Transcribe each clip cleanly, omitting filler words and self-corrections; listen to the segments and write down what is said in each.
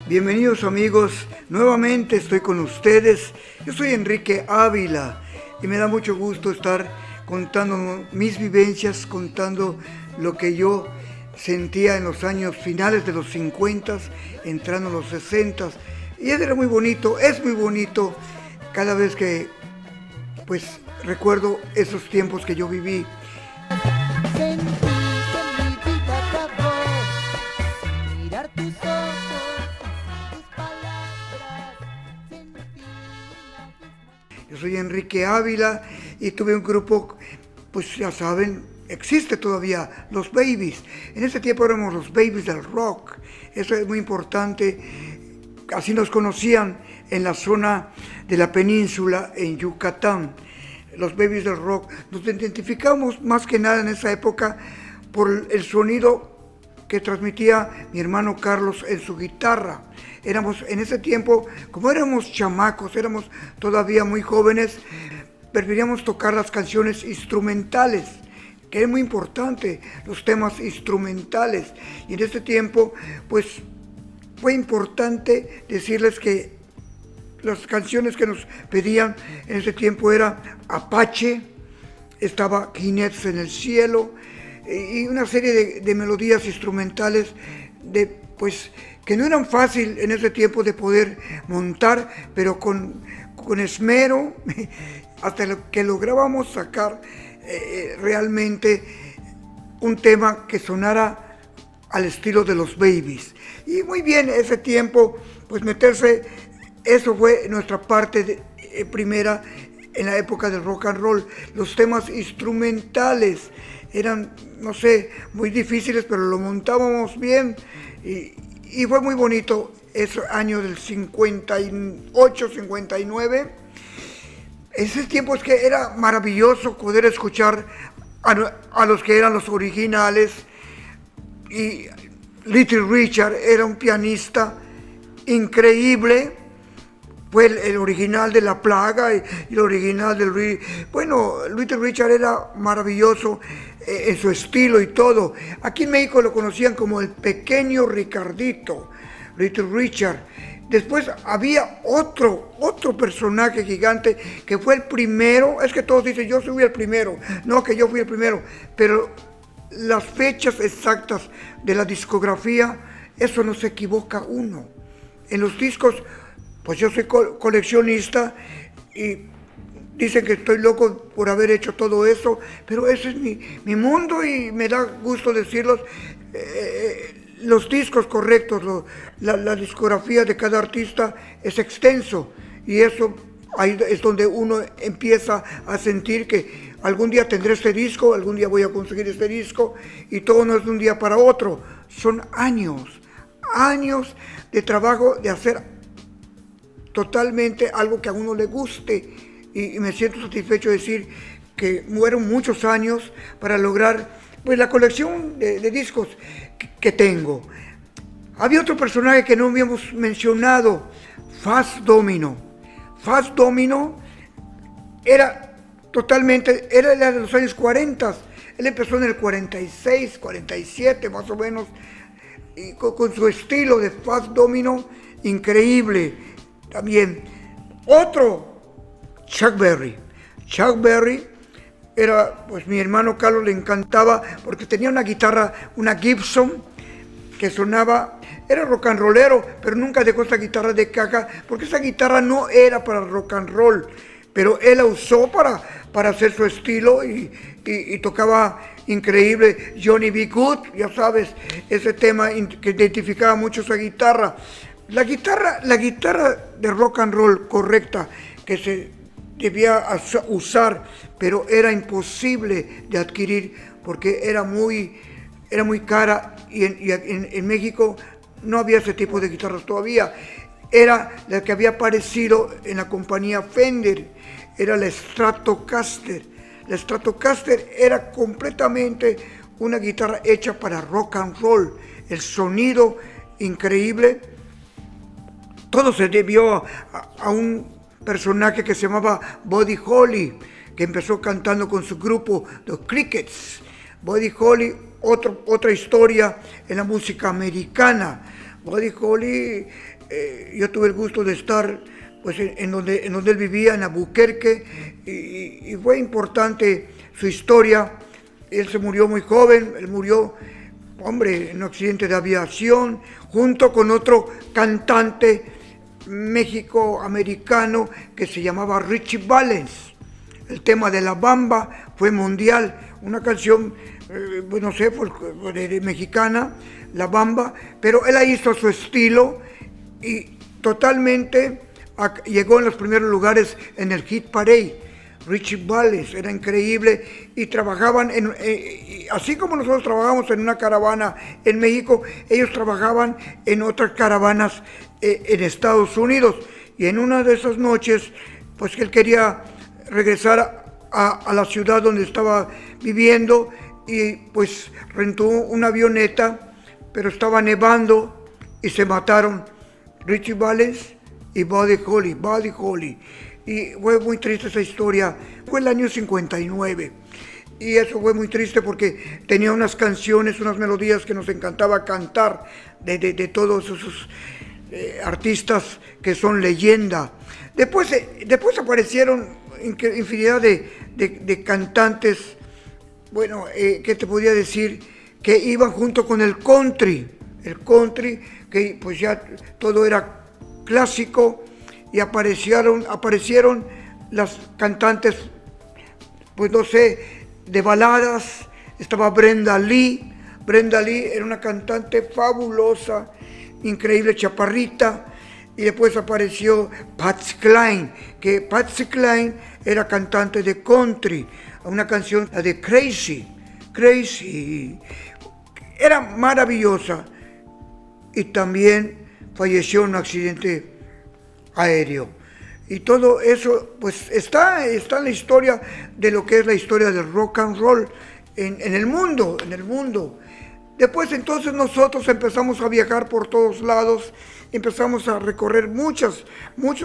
Bienvenidos amigos, nuevamente estoy con ustedes. Yo soy Enrique Ávila y me da mucho gusto estar contando mis vivencias, contando lo que yo sentía en los años finales de los 50, entrando en los 60. Y era muy bonito, es muy bonito cada vez que pues recuerdo esos tiempos que yo viví. Sentí que mi vida acabó. Mirar tus ojos, tus palabras. Sentí una Yo soy Enrique Ávila y tuve un grupo, pues ya saben, existe todavía, los Babies. En ese tiempo éramos los Babies del rock. Eso es muy importante. Así nos conocían en la zona de la península, en Yucatán. Los Babies del rock. Nos identificamos más que nada en esa época por el sonido que transmitía mi hermano Carlos en su guitarra. Éramos en ese tiempo, como éramos chamacos, éramos todavía muy jóvenes, preferíamos tocar las canciones instrumentales, que es muy importante, los temas instrumentales. Y en ese tiempo, pues, fue importante decirles que las canciones que nos pedían en ese tiempo era Apache, estaba Jinetes en el cielo, y una serie de melodías instrumentales pues, que no eran fácil en ese tiempo de poder montar, pero con esmero, hasta que lográbamos sacar realmente un tema que sonara al estilo de los Babies. Y muy bien, ese tiempo, pues meterse, eso fue nuestra parte primera en la época del rock and roll. Los temas instrumentales eran, no sé, muy difíciles, pero lo montábamos bien y fue muy bonito ese año del 58, 59. Ese tiempo es que era maravilloso poder escuchar a los que eran los originales. Y Little Richard era un pianista increíble. Fue el original de La Plaga y el original del... Bueno, Little Richard era maravilloso en su estilo y todo. Aquí en México lo conocían como el pequeño Ricardito, Little Richard. Después había otro personaje gigante que fue el primero. Es que todos dicen, yo fui el primero. No, que yo fui el primero. Pero las fechas exactas de la discografía, eso no se equivoca uno. En los discos... Pues yo soy coleccionista y dicen que estoy loco por haber hecho todo eso, pero ese es mi mundo y me da gusto decirlos. Los discos correctos, la discografía de cada artista es extenso y eso ahí es donde uno empieza a sentir que algún día tendré este disco, algún día voy a conseguir este disco y todo no es de un día para otro, son años de trabajo de hacer totalmente algo que a uno le guste y me siento satisfecho de decir que fueron muchos años para lograr pues la colección de discos que tengo. Había otro personaje que no habíamos mencionado, Fats Domino. Fats Domino era de los años 40, él empezó en el 46, 47 más o menos, y con su estilo de Fats Domino increíble. También otro, Chuck Berry. Chuck Berry era, pues mi hermano Carlos le encantaba porque tenía una guitarra, una Gibson, que sonaba, era rock and rollero, pero nunca dejó esa guitarra de caja, porque esa guitarra no era para rock and roll, pero él la usó para hacer su estilo y tocaba increíble. Johnny B. Good, ya sabes, ese tema que identificaba mucho esa guitarra. La guitarra de rock and roll correcta que se debía usar, pero era imposible de adquirir porque era muy cara y en México no había ese tipo de guitarras todavía. Era la que había aparecido en la compañía Fender, era la Stratocaster. La Stratocaster era completamente una guitarra hecha para rock and roll, el sonido increíble. Todo se debió a un personaje que se llamaba Buddy Holly, que empezó cantando con su grupo, los Crickets. Buddy Holly, otra historia en la música americana. Buddy Holly yo tuve el gusto de estar pues en donde él vivía, en Albuquerque, y fue importante su historia. Él se murió muy joven, él murió, hombre, en un accidente de aviación, junto con otro cantante méxico-americano que se llamaba Richie Valens. El tema de La Bamba fue mundial, una canción, no sé, mexicana, La Bamba, pero él la hizo a su estilo y totalmente llegó en los primeros lugares en el Hit Parade. Richie Valens era increíble y trabajaban, así como nosotros trabajamos en una caravana en México, ellos trabajaban en otras caravanas en Estados Unidos. Y en una de esas noches, pues él quería regresar a la ciudad donde estaba viviendo y pues rentó una avioneta, pero estaba nevando y se mataron Richie Valens y Buddy Holly. Y fue muy triste esa historia. Fue el año 59. Y eso fue muy triste porque tenía unas canciones, unas melodías que nos encantaba cantar de todos esos artistas que son leyenda. Después aparecieron infinidad de cantantes, bueno, ¿qué te podría decir? Que iban junto con el country, que pues ya todo era clásico, y aparecieron las cantantes, pues no sé, de baladas. Estaba Brenda Lee. Brenda Lee era una cantante fabulosa, increíble, chaparrita. Y después apareció Patsy Cline, que Patsy Cline era cantante de country, una canción, la de Crazy. Era maravillosa. Y también falleció en un accidente aéreo. Y todo eso pues está en la historia de lo que es la historia del rock and roll en el mundo. Después entonces nosotros empezamos a viajar por todos lados, empezamos a recorrer muchos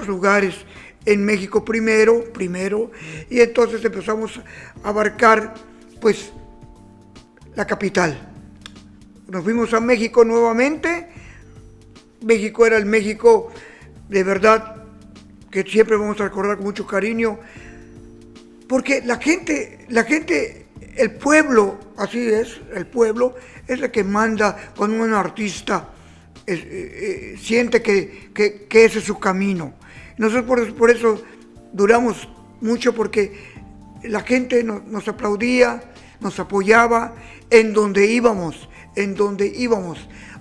lugares en México primero, y entonces empezamos a abarcar pues la capital. Nos fuimos a México nuevamente. México era el México de verdad que siempre vamos a recordar con mucho cariño, porque la gente, el pueblo, así es, el pueblo es el que manda cuando un artista siente que ese es su camino. Nosotros por eso duramos mucho, porque la gente nos aplaudía, nos apoyaba en donde íbamos.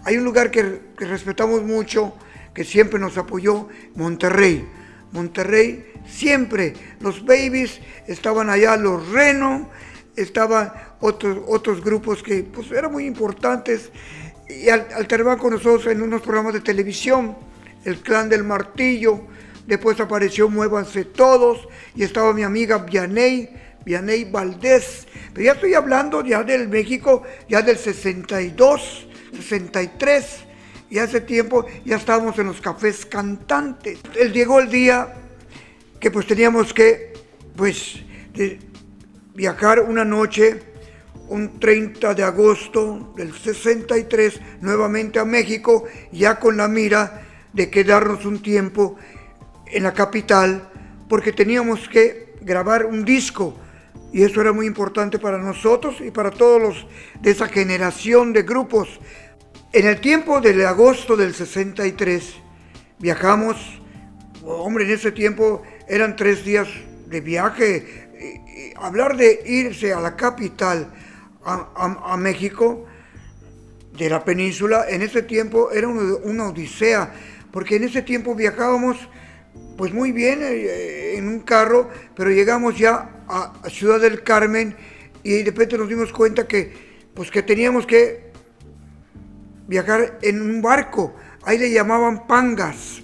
Hay un lugar que respetamos mucho, que siempre nos apoyó, Monterrey, siempre, los Babies estaban allá, los Reno, estaban otros grupos que pues eran muy importantes, y alternaban con nosotros en unos programas de televisión, el Clan del Martillo. Después apareció Muévanse Todos, y estaba mi amiga Vianey Valdés, pero ya estoy hablando ya del México, ya del 62, 63, y hace tiempo ya estábamos en los cafés cantantes. Llegó el día que pues teníamos que viajar una noche, un 30 de agosto del 63, nuevamente a México, ya con la mira de quedarnos un tiempo en la capital, porque teníamos que grabar un disco, y eso era muy importante para nosotros y para todos los de esa generación de grupos. En el tiempo del agosto del 63 viajamos, hombre, en ese tiempo eran 3 días de viaje. Y hablar de irse a la capital, a México, de la península, en ese tiempo era una odisea, porque en ese tiempo viajábamos pues muy bien en un carro, pero llegamos ya a Ciudad del Carmen, y de repente nos dimos cuenta que teníamos que viajar en un barco. Ahí le llamaban pangas.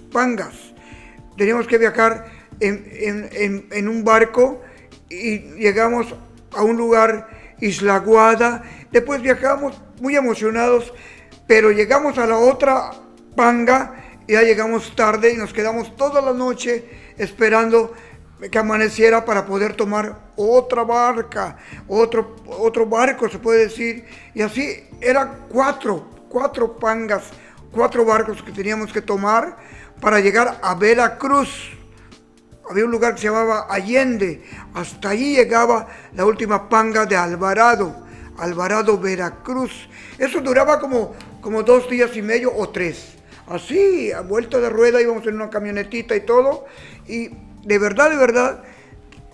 Teníamos que viajar en un barco, y llegamos a un lugar, Isla Guada. Después viajamos muy emocionados, pero llegamos a la otra panga y ya llegamos tarde, y nos quedamos toda la noche esperando que amaneciera para poder tomar otra barca, otro barco se puede decir, y así eran cuatro pangas 4 barcos que teníamos que tomar para llegar a Veracruz. Había un lugar que se llamaba Allende. Hasta allí llegaba la última panga de Alvarado, Veracruz. Eso duraba como 2 días y medio o 3. Así, a vuelta de rueda, íbamos en una camionetita y todo. Y de verdad,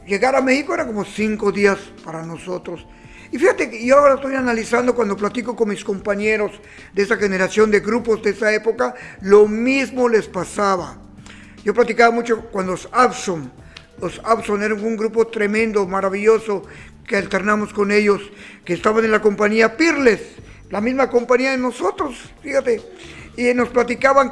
llegar a México era como 5 días para nosotros. Y fíjate que yo ahora estoy analizando cuando platico con mis compañeros de esa generación de grupos de esa época, lo mismo les pasaba. Yo platicaba mucho con los Abson. Los Abson eran un grupo tremendo, maravilloso, que alternamos con ellos, que estaban en la compañía Peerless, la misma compañía de nosotros, fíjate. Y nos platicaban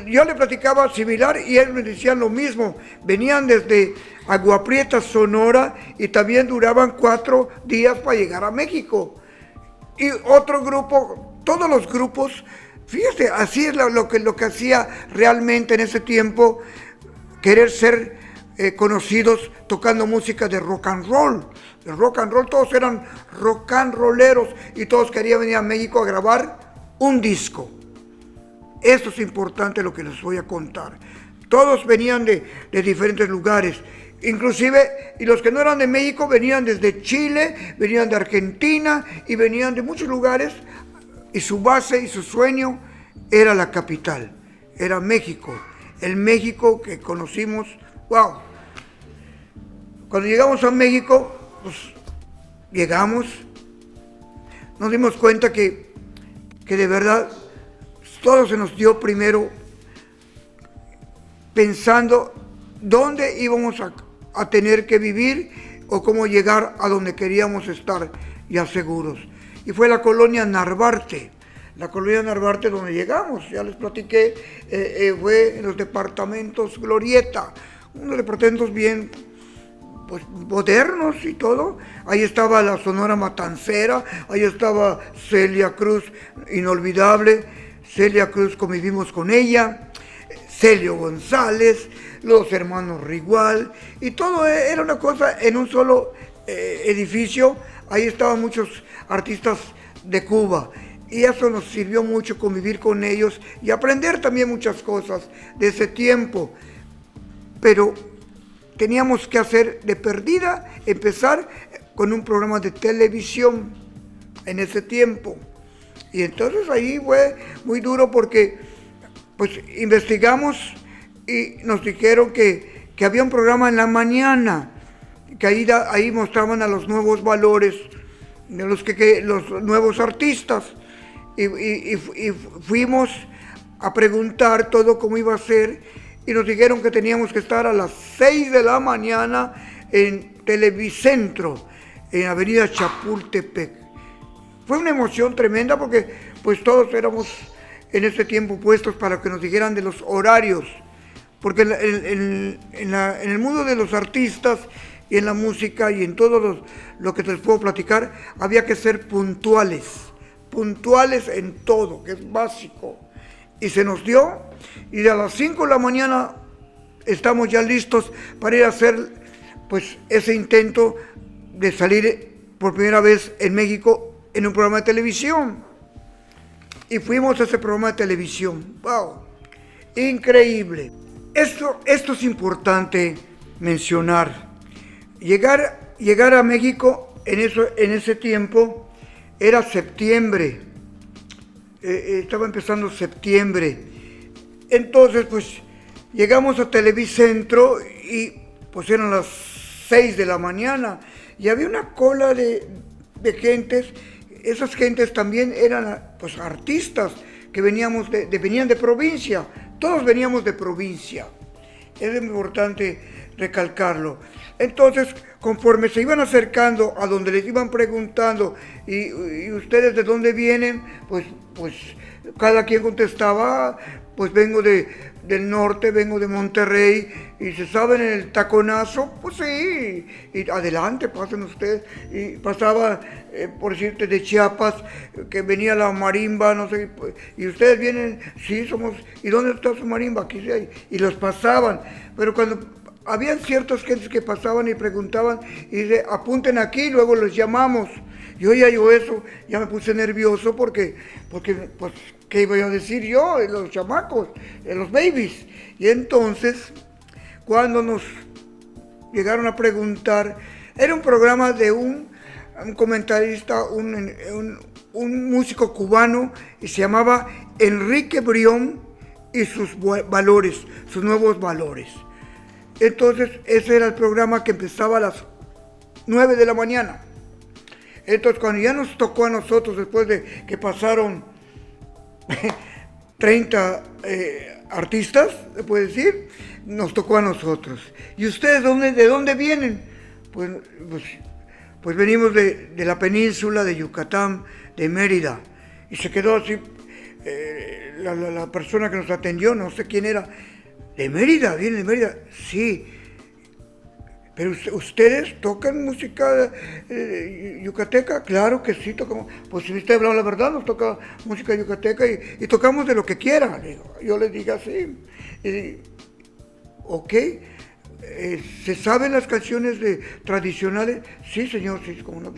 yo le platicaba similar y ellos me decían lo mismo. Venían desde Agua Prieta, Sonora, y también duraban 4 días para llegar a México. Y otro grupo, todos los grupos, fíjate, así es lo que hacía realmente en ese tiempo, querer ser conocidos tocando música de rock and roll. El rock and roll, todos eran rock and rolleros y todos querían venir a México a grabar un disco. Esto es importante lo que les voy a contar. Todos venían de diferentes lugares, inclusive, y los que no eran de México venían desde Chile, venían de Argentina y venían de muchos lugares, y su base y su sueño era la capital, era México, el México que conocimos. ¡Wow! Cuando llegamos a México, pues llegamos, nos dimos cuenta que de verdad todo se nos dio primero pensando dónde íbamos a tener que vivir o cómo llegar a donde queríamos estar ya seguros. Y fue la colonia Narvarte. La colonia Narvarte donde llegamos, ya les platiqué, fue en los departamentos Glorieta, unos departamentos bien pues modernos y todo. Ahí estaba la Sonora Matancera, ahí estaba Celia Cruz, inolvidable. Celia Cruz, convivimos con ella, Celio González, los hermanos Rigual, y todo era una cosa en un solo edificio. Ahí estaban muchos artistas de Cuba, y eso nos sirvió mucho convivir con ellos y aprender también muchas cosas de ese tiempo. Pero teníamos que hacer de perdida, empezar con un programa de televisión en ese tiempo. Y entonces ahí fue muy duro porque pues investigamos y nos dijeron que había un programa en la mañana, que ahí mostraban a los nuevos valores, de los nuevos artistas. Y fuimos a preguntar todo cómo iba a ser y nos dijeron que teníamos que estar a las 6 de la mañana en Televicentro, en Avenida Chapultepec. Fue una emoción tremenda porque pues todos éramos en ese tiempo puestos para que nos dijeran de los horarios, porque en el mundo de los artistas y en la música y en todo lo que te les puedo platicar, había que ser puntuales en todo, que es básico. Y se nos dio, y de a las 5 de la mañana estamos ya listos para ir a hacer pues ese intento de salir por primera vez en México en un programa de televisión. Y fuimos a ese programa de televisión. ¡Wow! Increíble. Esto es importante mencionar. Llegar a México en ese tiempo era septiembre. Estaba empezando septiembre. Entonces, pues, llegamos a Televicentro y pues eran las 6 de la mañana. Y había una cola de gentes. Esas gentes también eran pues artistas que venían de provincia. Todos veníamos de provincia. Es importante recalcarlo. Entonces, conforme se iban acercando a donde les iban preguntando, ¿y ustedes de dónde vienen? Pues cada quien contestaba, pues vengo del norte, vengo de Monterrey, y se saben el taconazo, pues sí, y adelante, pasen ustedes. Y pasaba, por decirte, de Chiapas, que venía la marimba, no sé, y ustedes vienen, sí, somos, ¿y dónde está su marimba? Aquí sí hay, y los pasaban, pero cuando habían ciertas gentes que pasaban y preguntaban, y dice, apunten aquí, luego los llamamos. Yo ya yo eso, ya me puse nervioso porque pues, ¿qué iba a decir yo? Los chamacos, los babies. Y entonces, cuando nos llegaron a preguntar, era un programa de un comentarista, un músico cubano, y se llamaba Enrique Brión y sus valores, sus nuevos valores. Entonces, ese era el programa que empezaba a las 9 de la mañana. Entonces, cuando ya nos tocó a nosotros, después de que pasaron 30 artistas, se puede decir, nos tocó a nosotros. ¿Y ustedes de dónde vienen? Pues venimos de la península de Yucatán, de Mérida. Y se quedó así, la persona que nos atendió, no sé quién era. ¿De Mérida? ¿Viene de Mérida? Sí. ¿Pero ustedes tocan música yucateca? Claro que sí, tocamos. Pues si usted habla la verdad, nos toca música yucateca y tocamos de lo que quiera. Yo les dije así. Ok. ¿Se saben las canciones tradicionales? Sí, señor, sí, como no.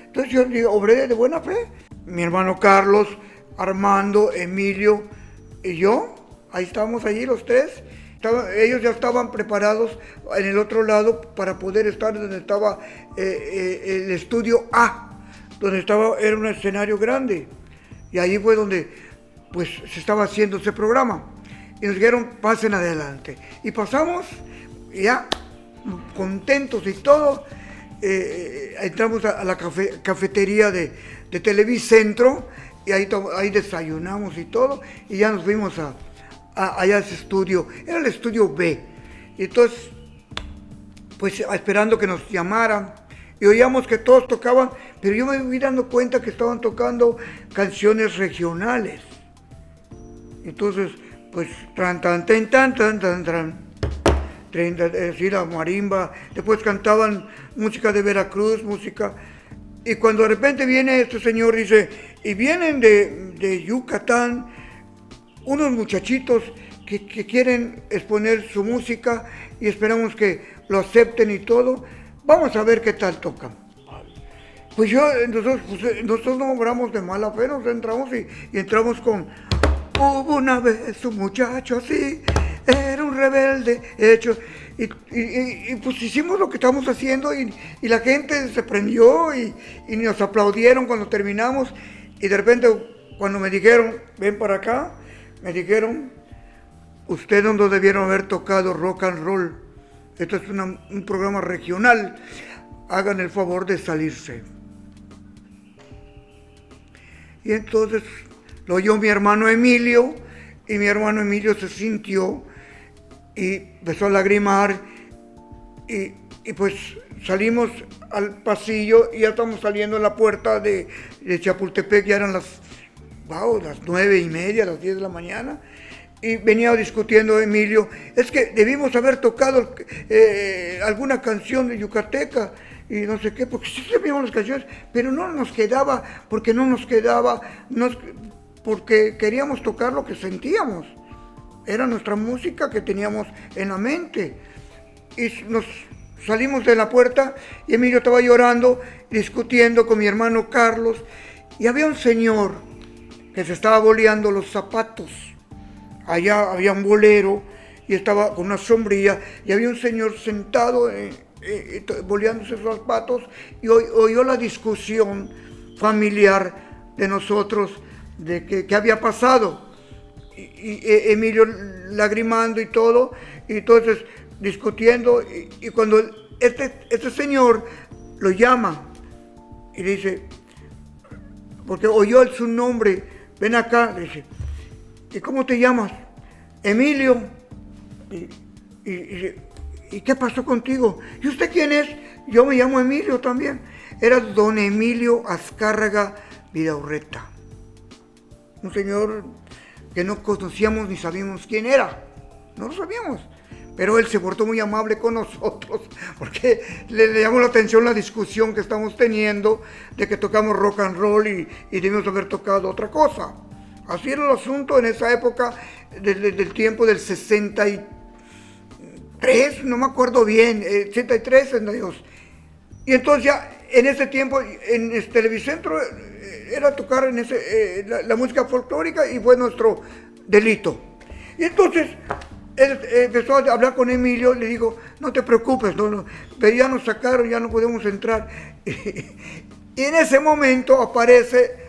Entonces yo digo, obré de buena fe. Mi hermano Carlos, Armando, Emilio y yo, ahí estábamos allí los tres. Ellos ya estaban preparados en el otro lado para poder estar donde estaba el estudio A, donde era un escenario grande. Y ahí fue donde pues se estaba haciendo ese programa. Y nos dijeron, pasen adelante. Y pasamos, ya contentos y todo, entramos a la cafetería de Televicentro y ahí desayunamos y todo, y ya nos fuimos allá a ese estudio, era el estudio B. Y entonces, pues esperando que nos llamaran, y oíamos que todos tocaban, pero yo me fui dando cuenta que estaban tocando canciones regionales. Entonces, pues, sí, la marimba, después cantaban música de Veracruz, y cuando de repente viene este señor, dice, y vienen de Yucatán, unos muchachitos que quieren exponer su música y esperamos que lo acepten y todo, vamos a ver qué tal tocan. Pues nosotros no obramos de mala fe, nos entramos y entramos con, hubo una vez un muchacho así, era un rebelde hecho, y pues hicimos lo que estamos haciendo y la gente se prendió y nos aplaudieron cuando terminamos, y de repente cuando me dijeron, ven para acá, me dijeron, ustedes no debieron haber tocado rock and roll, esto es un programa regional, hagan el favor de salirse. Y entonces lo oyó mi hermano Emilio, y mi hermano Emilio se sintió y empezó a lagrimar, y pues salimos al pasillo y ya estamos saliendo a la puerta de Chapultepec, ya eran las 9:30, las 10 de la mañana, y venía discutiendo Emilio, es que debimos haber tocado alguna canción de yucateca, y no sé qué, porque sí sabíamos las canciones, pero no nos quedaba, porque queríamos tocar lo que sentíamos, era nuestra música que teníamos en la mente, y nos salimos de la puerta, y Emilio estaba llorando, discutiendo con mi hermano Carlos, y había un señor que se estaba boleando los zapatos. Allá había un bolero y estaba con una sombrilla y había un señor sentado boleándose los zapatos y oyó la discusión familiar de nosotros de qué había pasado. Y Emilio lagrimando y todo, y entonces discutiendo, y cuando este señor lo llama y le dice, porque oyó su nombre, ven acá, le dice, ¿y cómo te llamas? Emilio. ¿Y qué pasó contigo? ¿Y usted quién es? Yo me llamo Emilio también. Era don Emilio Azcárraga Vidaurreta. Un señor que no conocíamos ni sabíamos quién era. No lo sabíamos. Pero él se portó muy amable con nosotros porque le llamó la atención la discusión que estamos teniendo de que tocamos rock and roll y debimos haber tocado otra cosa. Así era el asunto en esa época del tiempo del 63, no me acuerdo bien, 63, 62. Y entonces ya en ese tiempo, en Televicentro, era tocar en la música folclórica y fue nuestro delito. Y entonces él empezó a hablar con Emilio, le digo, no te preocupes, pero ya nos sacaron, ya no podemos entrar. Y en ese momento aparece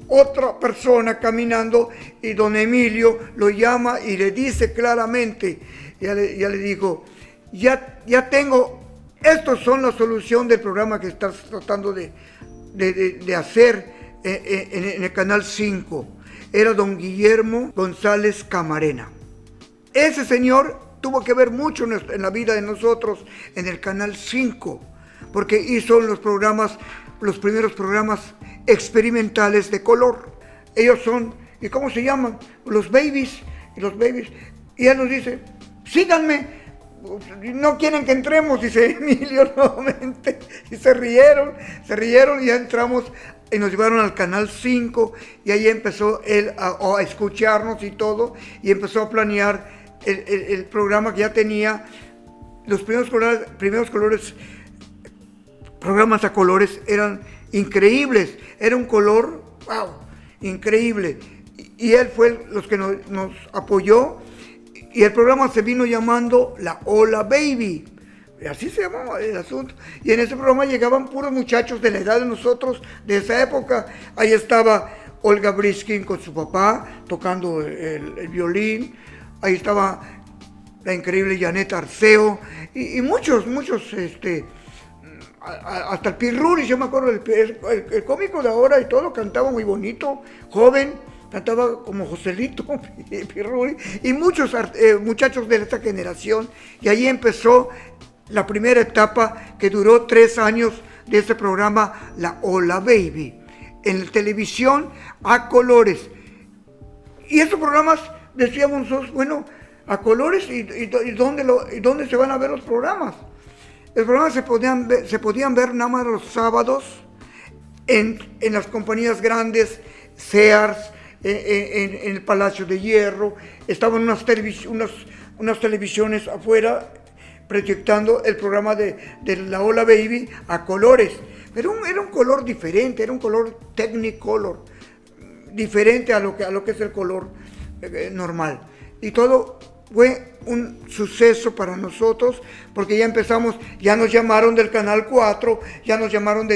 otra persona caminando y don Emilio lo llama y le dice claramente, ya le digo, ya tengo, estos son la solución del programa que estás tratando de hacer en el Canal 5. Era don Guillermo González Camarena. Ese señor tuvo que ver mucho en la vida de nosotros en el Canal 5, porque hizo los primeros programas experimentales de color. Ellos son, ¿y cómo se llaman? Los babies. Y él nos dice, síganme, no quieren que entremos, dice Emilio nuevamente. Y se rieron y ya entramos y nos llevaron al Canal 5 y ahí empezó él a escucharnos y todo, y empezó a planear el programa que ya tenía. Los primeros colores, programas a colores eran increíbles, era un color, wow, increíble. Y él fue los que nos apoyó, y el programa se vino llamando La Hola Baby. Así se llamaba el asunto. Y en ese programa llegaban puros muchachos de la edad de nosotros, de esa época. Ahí estaba Olga Briskin con su papá, tocando el violín. Ahí estaba la increíble Janet Arceo. Y muchos, hasta el Pirruris, yo me acuerdo, el cómico de ahora y todo, cantaba muy bonito, joven. Cantaba como Joselito, Pirruris, y muchos muchachos de esta generación. Y ahí empezó la primera etapa que duró 3 años de este programa, La Hola Baby, en la televisión a colores. Y estos programas, decíamos nosotros, bueno, a colores, ¿y dónde se van a ver los programas? Los programas se podían ver nada más los sábados en las compañías grandes, Sears, en el Palacio de Hierro. Estaban unas televisiones afuera proyectando el programa de La Hola Baby a colores. Pero era un color diferente, era un color Technicolor, diferente a lo que es el color normal. Y todo fue un suceso para nosotros, porque ya empezamos, ya nos llamaron del Canal 4, ya nos llamaron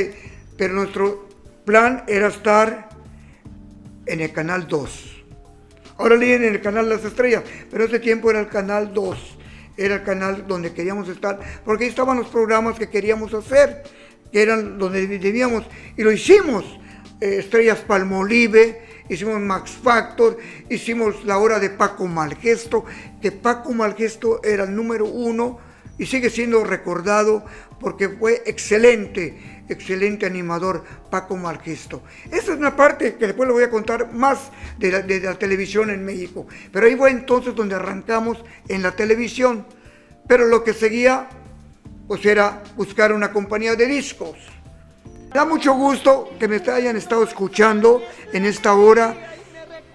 pero nuestro plan era estar en el Canal 2. Ahora leen en el Canal Las Estrellas, pero ese tiempo era el Canal 2. Era el canal donde queríamos estar, porque ahí estaban los programas que queríamos hacer, que eran donde debíamos, y lo hicimos. Estrellas Palmolive, hicimos Max Factor, hicimos La Hora de Paco Malgesto, que Paco Malgesto era el número 1 y sigue siendo recordado porque fue excelente animador Paco Malgesto. Esa es una parte que después le voy a contar más de la televisión en México, pero ahí fue entonces donde arrancamos en la televisión. Pero lo que seguía pues era buscar una compañía de discos. Me da mucho gusto que me hayan estado escuchando en esta hora,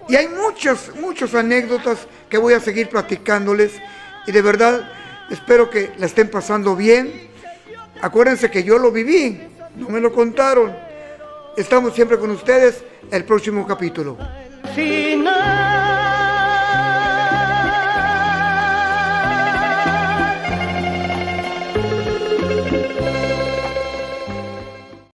y hay muchas anécdotas que voy a seguir platicándoles, y de verdad espero que la estén pasando bien. Acuérdense que yo lo viví, no me lo contaron. Estamos siempre con ustedes, el próximo capítulo.